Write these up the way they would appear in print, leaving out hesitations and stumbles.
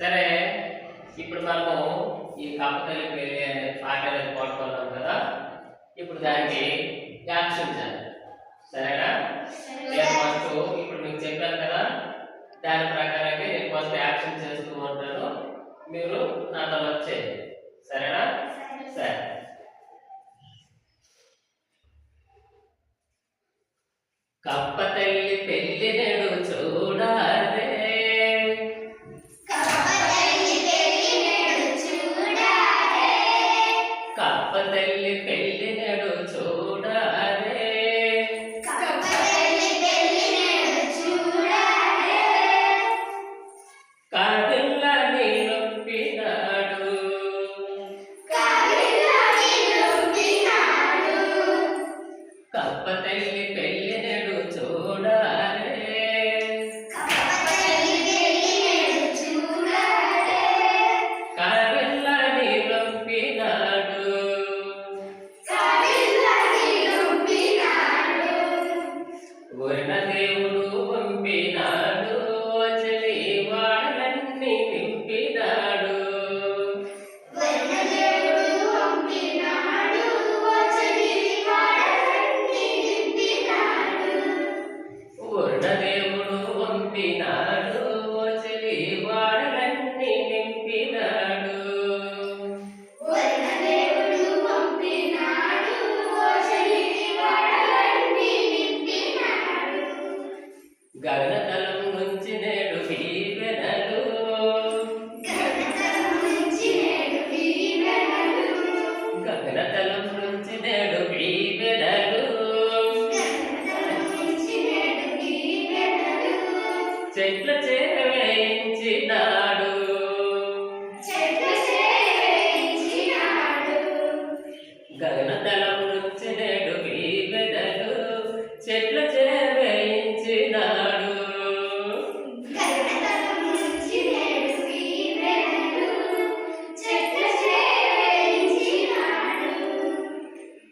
సరే, ఇప్పుడు మనము ఈ కప్పతల్లి పెళ్లి అనే పాట అనేది పాడుకున్నాం కదా. ఇప్పుడు దానికి యాక్షన్ చేయాలి. సరేనా? నేను ఫస్ట్ ఇప్పుడు మీకు చెప్పాను కదా, దాని ప్రకారంగా నేను ఫస్ట్ యాక్షన్ చేస్తూ ఉంటాను, మీరు నాతో వచ్చేది. సరేనా? సరే. కప్పతల్లి పెళ్లి నేడు చూడాలే, కప్పతల్లి పెళ్లి నేడు చూడాలే, కాడిల్ల నీలొప్పినాడు, కప్పతల్లి పెళ్లి నేడు చూడాలే, కాడిల్ల నీలొప్పినాడు, వరుణ దేవుడు పంపినాడు, చలి వాడలన్నీ నింపినాడు, వరుణ దేవుడు పంపినాడు, చలి వాడలన్నీ నింపినాడు, గగనతలం నుంచి నేడు దీవెనలు, గగనతలం నుంచి నేడు దీవెనలు, చెట్ల చేవేయించినాడు, గగనతలం నుంచి నేడు దీవెనలు, చెట్ల చేవేయించినాడు,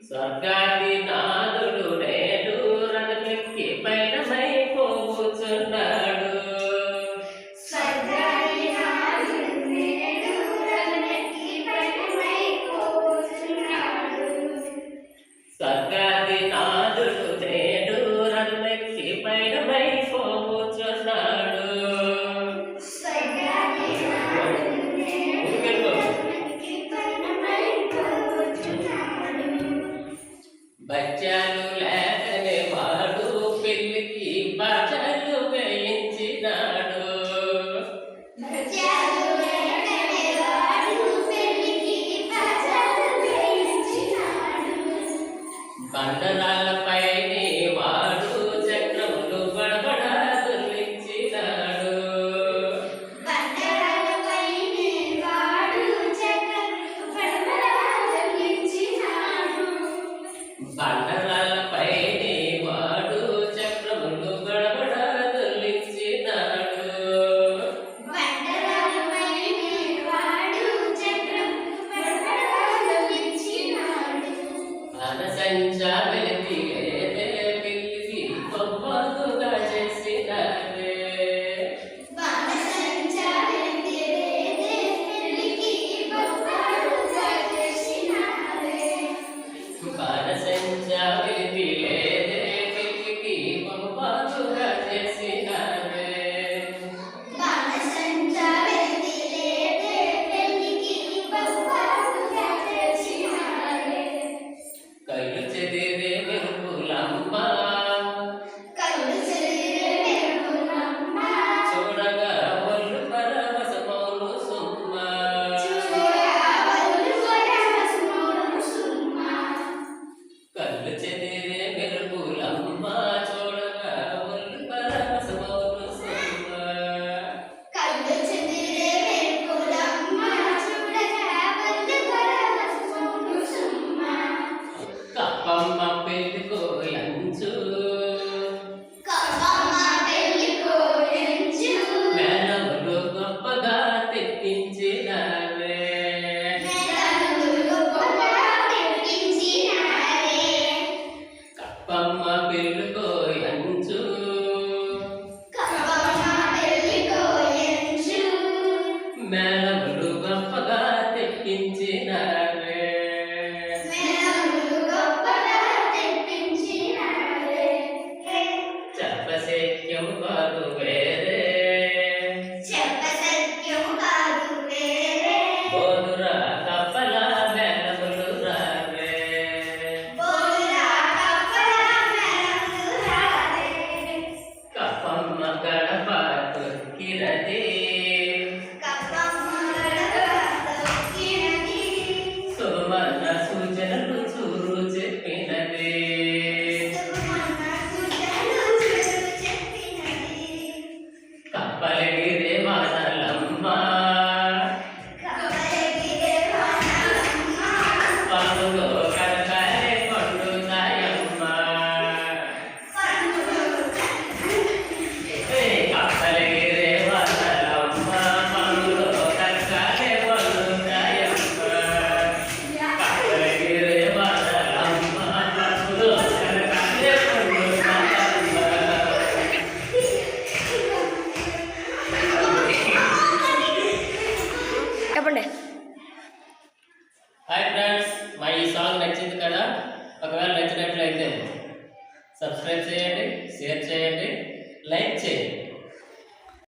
స్వర్గాది నాదుడు నేడు రథమెక్కి పయనమైపోతున్నాడు, స్వర్గాది నాదుడు నేడు రథమెక్కి పయనమైపోతున్నాడు, బచ్చాలు లేకనే వాడు పెళ్లికి బాచాలు వేయించినాడు, బండరాలపై వాడు చక్రములు బడబడ దొర్లించినాడు, బండరాలపై వాడు చక్రములు బడబడ దొర్లించినాడు, అనసంచా వెలితి మేళములు గొప్పగా తెప్పించినారే చెప్పశక్యం కాదు వేరే బోధురా కప్పల మేళములు రారే కప్పమ్మ గడప తొక్కినది సుమన్న సూచనలు చూరు చెప్పినది కప్పలగిరే వానలమ్మ పనులో కనకాలే పండుతాయమ్మ కప్పలగిరే వానలమ్మ పనులో కనకాలే పండుతాయమ్మ కప్పలగిరే వానలమ్మ పనులో కనకాలే పండుతాయమ్మ. చెప్పండి. హాయ్ ఫ్రెండ్స్, మా ఈ సాంగ్ నచ్చింది కదా? ఒకవేళ నచ్చినట్లయితే సబ్స్క్రైబ్ చేయండి, షేర్ చేయండి, లైక్ చేయండి.